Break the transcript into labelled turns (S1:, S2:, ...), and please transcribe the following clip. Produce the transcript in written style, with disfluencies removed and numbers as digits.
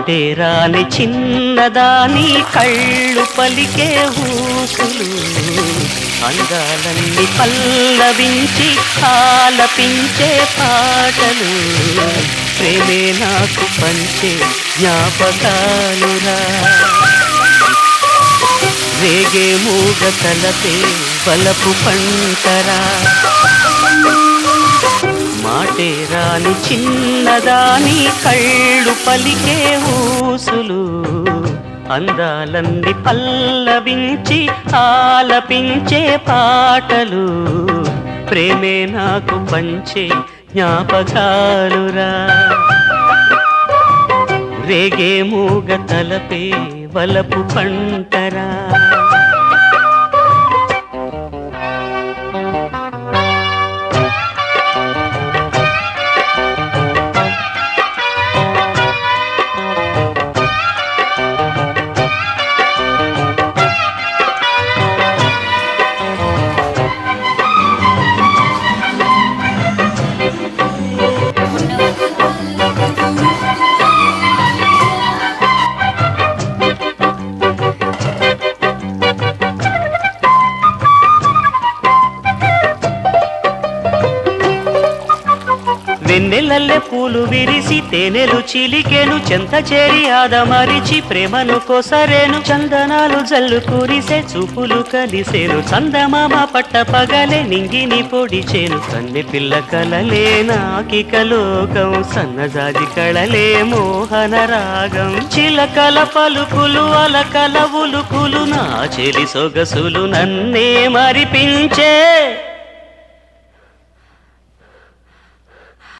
S1: మాటే రాని చిన్నదాని కళ్ళు పలికే ఊసులు అందాలన్నీ పల్లవించి ఆలపించే పాటలు ప్రేమే నాకు పంచే జ్ఞాపకాలురా రేగే మూగ తలపే బలపు పంటరా మాటే రాని చిన్నదాని కళ్ళు పలికే ఊసులు అందాలన్నీ పల్లవించి ఆలపించే పాటలు ప్రేమే నాకు పంచే జ్ఞాపకాలురా రేగే మూగ తలపే వలపు పంటరా వెన్నెలల్లె పూలు విరిసి తేనెలు చిలికెను చెంత చేరి ఆదమరిచి ప్రేమను కొసరేను చందనాలు జల్లు కురిసే చూపులు కలిసేను చందమామ పట్ట పగలే నింగిని పొడిచేను కన్నె పిల్ల కలలే నాకిక లోకం సన్నజాజి కళలే మోహన రాగం చిలకల పలుకులు అలకల ఉలుకులు నా చెలి సొగసులు నన్నే మరిపించే